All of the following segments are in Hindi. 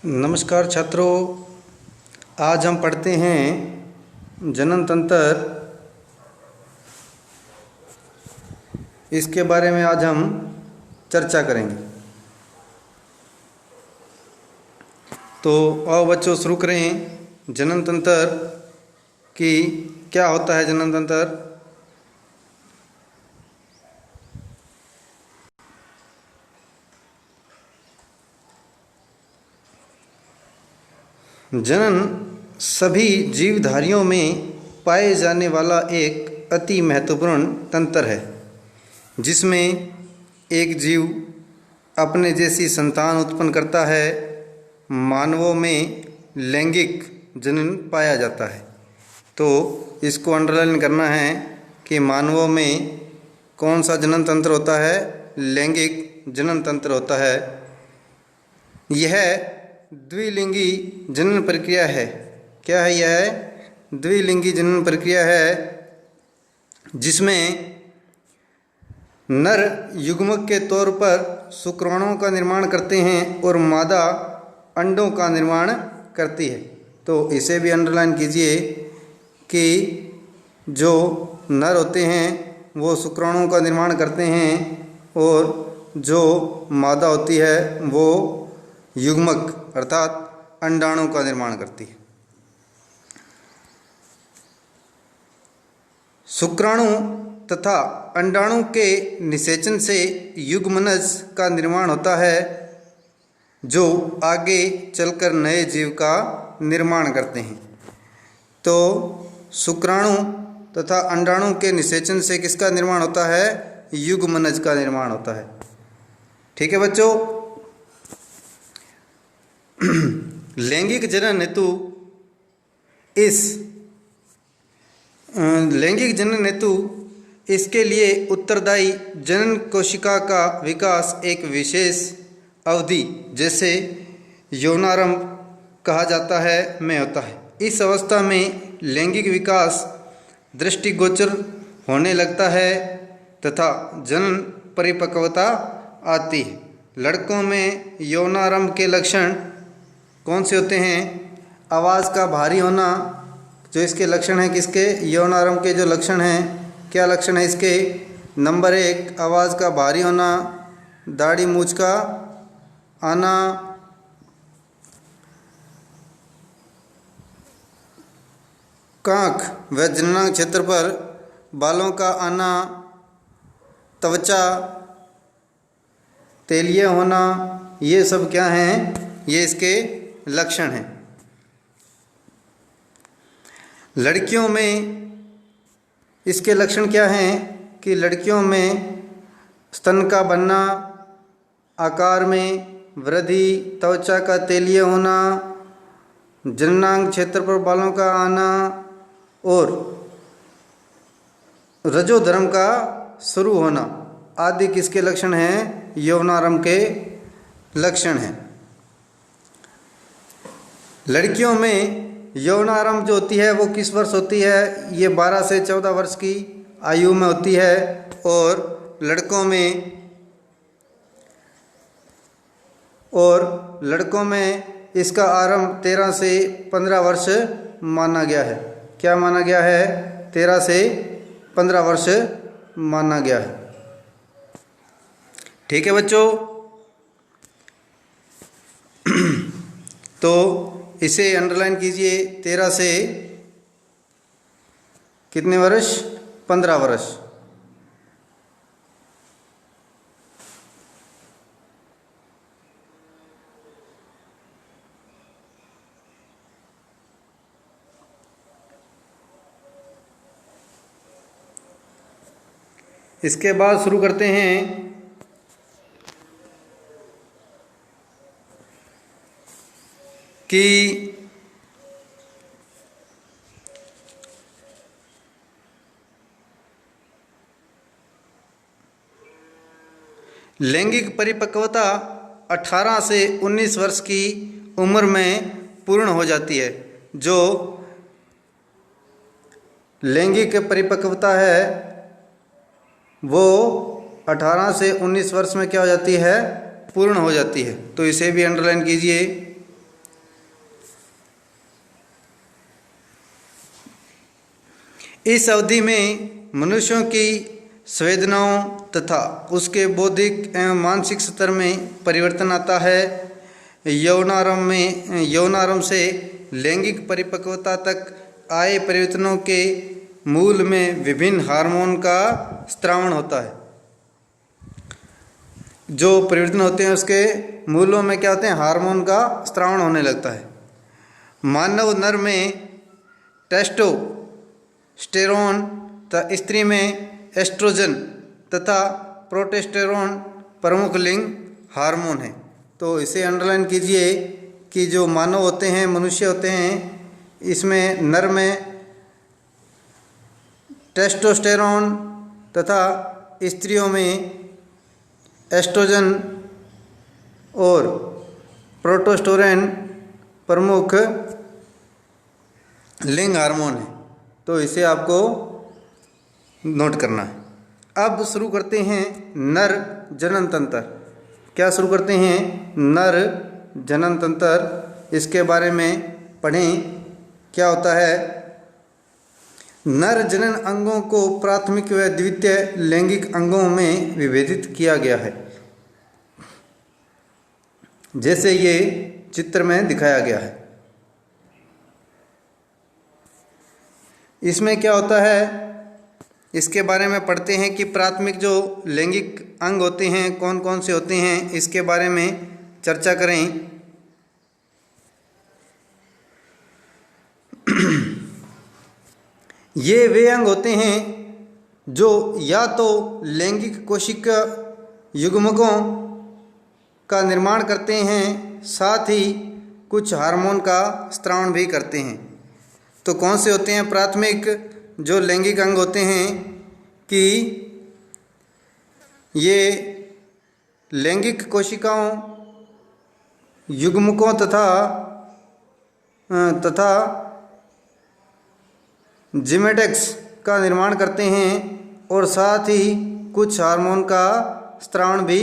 नमस्कार छात्रों, आज हम पढ़ते हैं जनन तंत्र। इसके बारे में आज हम चर्चा करेंगे। तो आओ बच्चों शुरू करें। जनन तंत्र की क्या होता है जनन तंत्र? जनन सभी जीवधारियों में पाए जाने वाला एक अति महत्वपूर्ण तंत्र है, जिसमें एक जीव अपने जैसी संतान उत्पन्न करता है। मानवों में लैंगिक जनन पाया जाता है। तो इसको अंडरलाइन करना है कि मानवों में कौन सा जनन तंत्र होता है? लैंगिक जनन तंत्र होता है। यह द्विलिंगी जनन प्रक्रिया है। क्या है यह? द्विलिंगी जनन प्रक्रिया है, जिसमें नर युग्मक के तौर पर शुक्राणुओं का निर्माण करते हैं और मादा अंडों का निर्माण करती है। तो इसे भी अंडरलाइन कीजिए कि जो नर होते हैं वो शुक्राणुओं का निर्माण करते हैं और जो मादा होती है वो युग्मक अर्थात अंडाणु का निर्माण करती है। शुक्राणु तथा अंडाणु के निषेचन से युग्मनज का निर्माण होता है, जो आगे चलकर नए जीव का निर्माण करते हैं। तो शुक्राणु तथा अंडाणु के निषेचन से किसका निर्माण होता है? युग्मनज का निर्माण होता है। ठीक है बच्चों। लैंगिक जनन हेतु इसके लिए उत्तरदायी जनन कोशिका का विकास एक विशेष अवधि, जैसे यौनारंभ कहा जाता है, में होता है। इस अवस्था में लैंगिक विकास दृष्टिगोचर होने लगता है तथा जनन परिपक्वता आती है। लड़कों में यौनारंभ के लक्षण कौन से होते हैं? आवाज़ का भारी होना, जो इसके लक्षण हैं किसके? यौनारंभ के जो लक्षण हैं, क्या लक्षण है इसके? नंबर 1 आवाज़ का भारी होना, दाढ़ी मूंछ का आना, कांख व जननांग क्षेत्र पर बालों का आना, त्वचा तेलीय होना, ये सब क्या हैं? ये इसके लक्षण हैं। लड़कियों में इसके लक्षण क्या हैं कि लड़कियों में स्तन का बनना, आकार में वृद्धि, त्वचा का तेलीय होना, जननांग क्षेत्र पर बालों का आना और रजोधर्म का शुरू होना आदि किसके लक्षण हैं? यौनारंभ के लक्षण हैं। लड़कियों में यौनारंभ जो होती है वो किस वर्ष होती है? ये 12 से 14 वर्ष की आयु में होती है। और लड़कों में इसका आरंभ 13 से 15 वर्ष माना गया है। क्या माना गया है? 13 से 15 वर्ष माना गया है। ठीक है बच्चों। तो इसे अंडरलाइन कीजिए। 13 से कितने वर्ष? 15 वर्ष। इसके बाद शुरू करते हैं कि लैंगिक परिपक्वता 18 से 19 वर्ष की उम्र में पूर्ण हो जाती है। जो लैंगिक परिपक्वता है वो 18 से 19 वर्ष में क्या हो जाती है? पूर्ण हो जाती है। तो इसे भी अंडरलाइन कीजिए। इस अवधि में मनुष्यों की संवेदनाओं तथा उसके बौद्धिक एवं मानसिक स्तर में परिवर्तन आता है। यौनारंभ से लैंगिक परिपक्वता तक आए परिवर्तनों के मूल में विभिन्न हार्मोन का स्त्रावण होता है। जो परिवर्तन होते हैं उसके मूलों में क्या होते हैं? हार्मोन का स्त्रावण होने लगता है। मानव नर में टेस्टोस्टेरोन तथा स्त्री में एस्ट्रोजन तथा प्रोटेस्टेरोन प्रमुख लिंग हार्मोन है। तो इसे अंडरलाइन कीजिए कि जो मानव होते हैं, मनुष्य होते हैं, इसमें नर में टेस्टोस्टेरोन तथा स्त्रियों में एस्ट्रोजन और प्रोटेस्टेरोन प्रमुख लिंग हार्मोन है। तो इसे आपको नोट करना है। अब शुरू करते हैं नर जनन तंत्र। क्या शुरू करते हैं? नर जनन तंत्र। इसके बारे में पढ़ें क्या होता है। नर जनन अंगों को प्राथमिक व द्वितीय लैंगिक अंगों में विभेदित किया गया है, जैसे ये चित्र में दिखाया गया है। इसमें क्या होता है इसके बारे में पढ़ते हैं कि प्राथमिक जो लैंगिक अंग होते हैं कौन कौन से होते हैं, इसके बारे में चर्चा करें। ये वे अंग होते हैं जो या तो लैंगिक कोशिका युग्मकों का निर्माण करते हैं, साथ ही कुछ हार्मोन का स्त्रावण भी करते हैं। तो कौन से होते हैं प्राथमिक जो लैंगिक अंग होते हैं कि ये लैंगिक कोशिकाओं युग्मकों तथा जिमेटेक्स का निर्माण करते हैं और साथ ही कुछ हार्मोन का स्त्रावण भी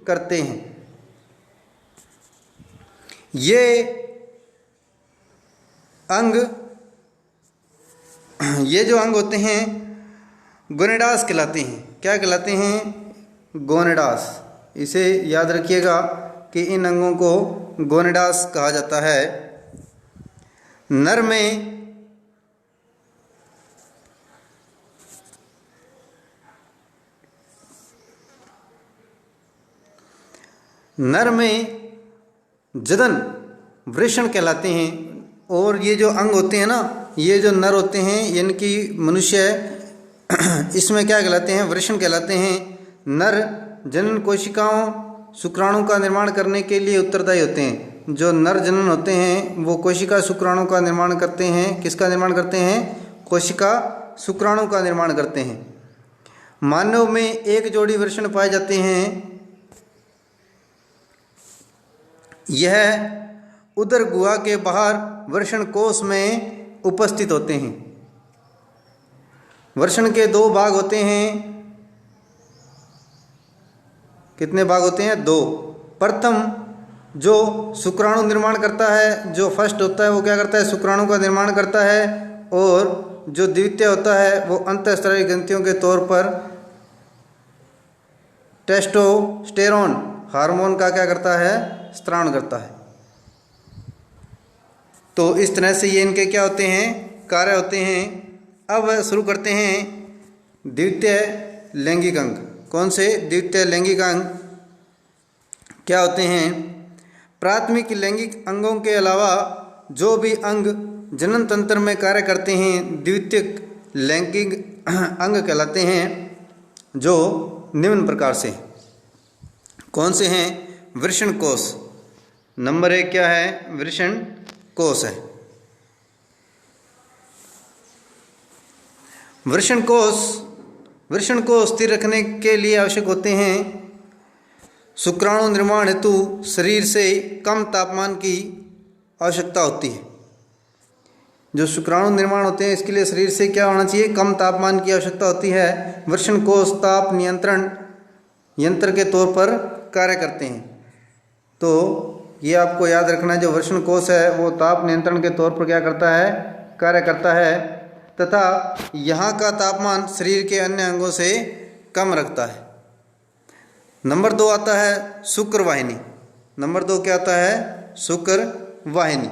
करते हैं। ये जो अंग होते हैं गोनेडास कहलाते हैं। क्या कहलाते हैं? गोनेडास। इसे याद रखिएगा कि इन अंगों को गोनेडास कहा जाता है। नर में जदन वृषण कहलाते हैं। और ये जो अंग होते हैं ना, ये जो नर होते हैं यानी कि मनुष्य, इसमें क्या कहलाते हैं? वृषण कहलाते हैं। नर जनन कोशिकाओं शुक्राणु का निर्माण करने के लिए उत्तरदायी होते हैं। जो नर जनन होते हैं वो कोशिका शुक्राणु का निर्माण करते हैं। किसका निर्माण करते हैं? कोशिका शुक्राणु का निर्माण करते हैं। मानव में एक जोड़ी वृषण पाए जाते हैं। यह उदर गुहा के बाहर वृषण कोश में उपस्थित होते हैं। वृषण के दो भाग होते हैं। कितने भाग होते हैं? दो। प्रथम जो शुक्राणु निर्माण करता है, जो फर्स्ट होता है वो क्या करता है? शुक्राणु का निर्माण करता है। और जो द्वितीय होता है वो अंतःस्रावी ग्रंथियों के तौर पर टेस्टोस्टेरोन हार्मोन का क्या करता है? स्त्रावण करता है। तो इस तरह से ये इनके क्या होते हैं? कार्य होते हैं। अब शुरू करते हैं द्वितीय लैंगिक अंग। कौन से? द्वितीय लैंगिक अंग क्या होते हैं? प्राथमिक लैंगिक अंगों के अलावा जो भी अंग जनन तंत्र में कार्य करते हैं द्वितीयक लैंगिक अंग कहलाते हैं, जो निम्न प्रकार से। कौन से हैं? वृषण कोश। नंबर 1 क्या है? वृषण कोश है। वृषण को स्थिर रखने के लिए आवश्यक होते हैं। शुक्राणु निर्माण हेतु शरीर से कम तापमान की आवश्यकता होती है। जो शुक्राणु निर्माण होते हैं इसके लिए शरीर से क्या होना चाहिए? कम तापमान की आवश्यकता होती है। वृषण कोश ताप नियंत्रण यंत्र के तौर पर कार्य करते हैं। तो ये आपको याद रखना है, जो वृषण कोश है वो ताप नियंत्रण के तौर पर क्या करता है? कार्य करता है। तथा यहाँ का तापमान शरीर के अन्य अंगों से कम रखता है। नंबर 2 आता है शुक्र वाहिनी। नंबर 2 क्या आता है? शुक्र वाहिनी।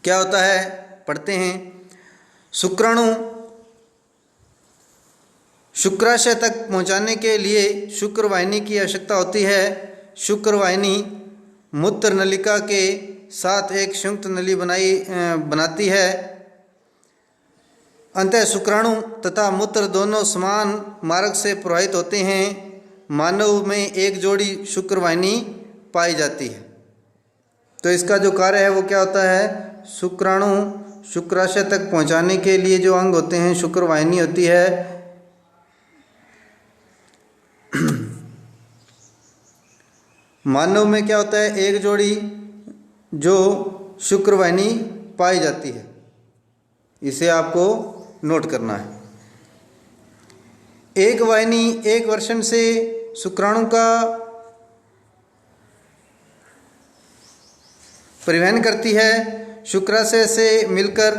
क्या होता है? पढ़ते हैं। शुक्राणु शुक्राशय तक पहुंचाने के लिए शुक्र वाहिनी की आवश्यकता होती है। शुक्र वाहिनी मूत्र नलिका के साथ एक संयुक्त नली बनाती है। अंततः शुक्राणु तथा मूत्र दोनों समान मार्ग से प्रवाहित होते हैं। मानव में एक जोड़ी शुक्र वाहिनी पाई जाती है। तो इसका जो कार्य है वो क्या होता है? शुक्राणु शुक्राशय तक पहुंचाने के लिए जो अंग होते हैं शुक्र वाहिनी होती है। मानव में क्या होता है? एक जोड़ी जो शुक्र वाहिनी पाई जाती है। इसे आपको नोट करना है। एक वाहिनी एक वर्षण से शुक्राणु का परिवहन करती है। शुक्राशय से मिलकर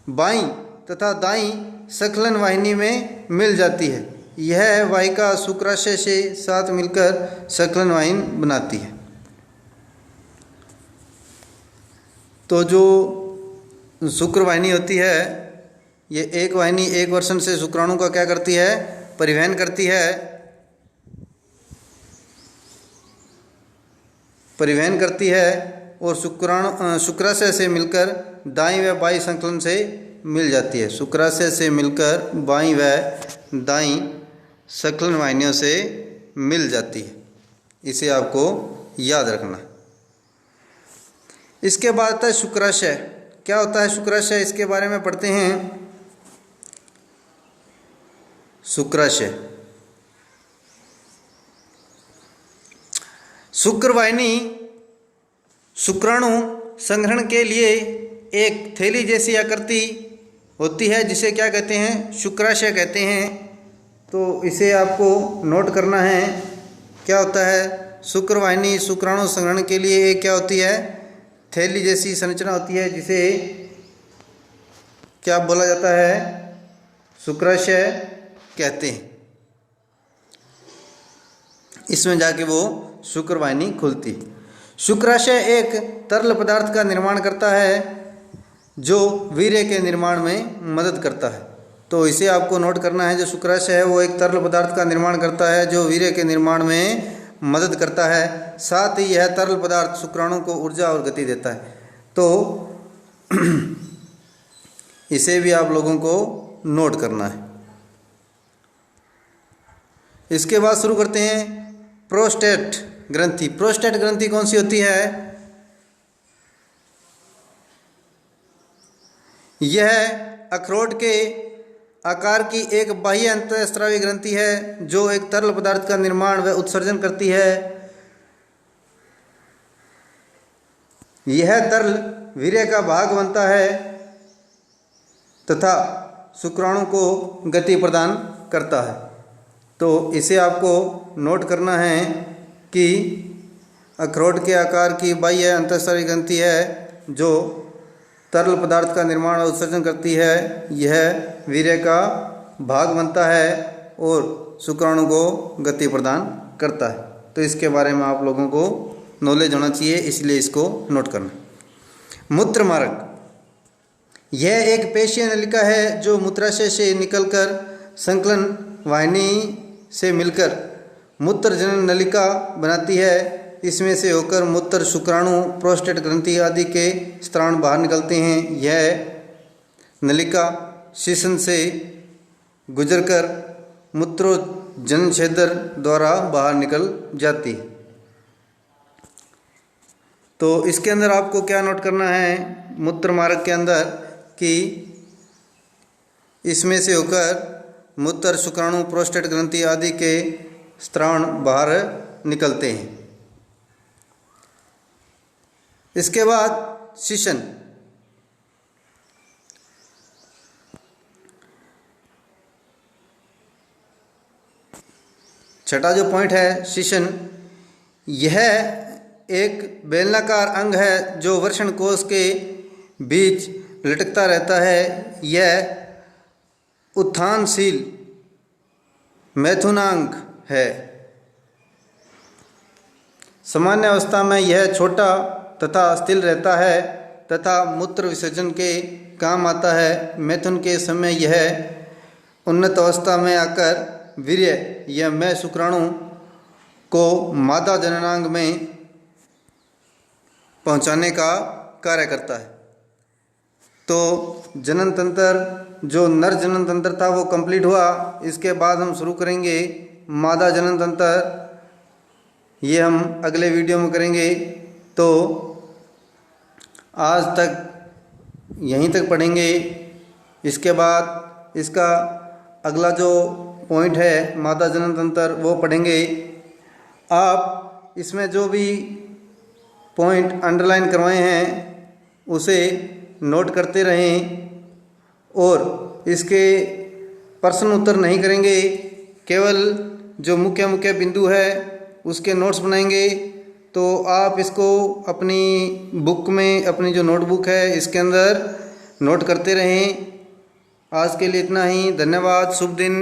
बाईं तथा दाईं संकलन वाहिनी में मिल जाती है। यह वाहिका शुक्राशय से साथ मिलकर संकलन वाहिनी बनाती है। तो जो शुक्र वाहिनी होती है, ये एक वाहिनी एक वर्षण से शुक्राणु का क्या करती है? परिवहन करती है। परिवहन करती है और शुक्राशय से मिलकर दाईं व बाईं संकलन से मिल जाती है। शुक्राशय से मिलकर बाईं व दाईं संकलन वाहिनियों से मिल जाती है। इसे आपको याद रखना। इसके बाद आता है शुक्राशय। क्या होता है शुक्राशय? इसके बारे में पढ़ते हैं। शुक्राशय शुक्र वाहिनी शुक्राणु संग्रहण के लिए एक थैली जैसी आकृति होती है, जिसे क्या कहते हैं? शुक्राशय कहते हैं। तो इसे आपको नोट करना है। क्या होता है? शुक्र वाहिनी शुक्राणु संग्रहण के लिए एक क्या होती है? थैली जैसी संरचना होती है, जिसे क्या बोला जाता है? शुक्राशय कहते हैं। इसमें जाके वो शुक्र वाहिनी खुलती। शुक्राशय एक तरल पदार्थ का निर्माण करता है जो वीर्य के निर्माण में मदद करता है। तो इसे आपको नोट करना है। जो शुक्राशय है वो एक तरल पदार्थ का निर्माण करता है जो वीर्य के निर्माण में मदद करता है। साथ ही यह तरल पदार्थ शुक्राणु को ऊर्जा और गति देता है। तो इसे भी आप लोगों को नोट करना है। इसके बाद शुरू करते हैं प्रोस्टेट ग्रंथि। प्रोस्टेट ग्रंथि कौन सी होती है? यह अखरोट के आकार की एक बाह्य अंतःस्रावी ग्रंथि है जो एक तरल पदार्थ का निर्माण व उत्सर्जन करती है। यह तरल वीर्य का भाग बनता है तथा शुक्राणु को गति प्रदान करता है। तो इसे आपको नोट करना है कि अखरोट के आकार की बाह्य अंतःस्रावी ग्रंथि है जो तरल पदार्थ का निर्माण और उत्सर्जन करती है। यह वीर्य का भाग बनता है और शुक्राणु को गति प्रदान करता है। तो इसके बारे में आप लोगों को नॉलेज होना चाहिए, इसलिए इसको नोट करना। मूत्र मार्ग, यह एक पेशीय नलिका है जो मूत्राशय से निकलकर संकलन वाहिनी से मिलकर मूत्र जनन नलिका बनाती है। इसमें से होकर मूत्र शुक्राणु प्रोस्टेट ग्रंथि आदि के स्त्राण बाहर निकलते हैं। यह नलिका शीशन से गुजरकर मूत्रोजनन छेदर द्वारा बाहर निकल जाती है। तो इसके अंदर आपको क्या नोट करना है? मूत्र मार्ग के अंदर कि इसमें से होकर मूत्र शुक्राणु प्रोस्टेट ग्रंथि आदि के स्त्राण बाहर निकलते हैं। इसके बाद शीशन, छठा जो पॉइंट है शीशन, यह एक बेलनाकार अंग है जो वृषण कोश के बीच लटकता रहता है यह उत्थानशील मैथुनांग है। सामान्य अवस्था में यह छोटा तथा स्थिर रहता है तथा मूत्र विसर्जन के काम आता है। मैथुन के समय यह उन्नत अवस्था में आकर वीर्य या मैं शुक्राणु को मादा जननांग में पहुंचाने का कार्य करता है। तो जनन तंत्र, जो नर जनन तंत्र था वो कंप्लीट हुआ। इसके बाद हम शुरू करेंगे मादा जनन तंत्र, ये हम अगले वीडियो में करेंगे। तो आज तक यहीं तक पढ़ेंगे। इसके बाद इसका अगला जो पॉइंट है मादा जनन तंत्र वो पढ़ेंगे। आप इसमें जो भी पॉइंट अंडरलाइन करवाए हैं उसे नोट करते रहें और इसके प्रश्न उत्तर नहीं करेंगे, केवल जो मुख्य मुख्य बिंदु है उसके नोट्स बनाएंगे। तो आप इसको अपनी बुक में, अपनी जो नोटबुक है इसके अंदर नोट करते रहें। आज के लिए इतना ही। धन्यवाद। शुभ दिन।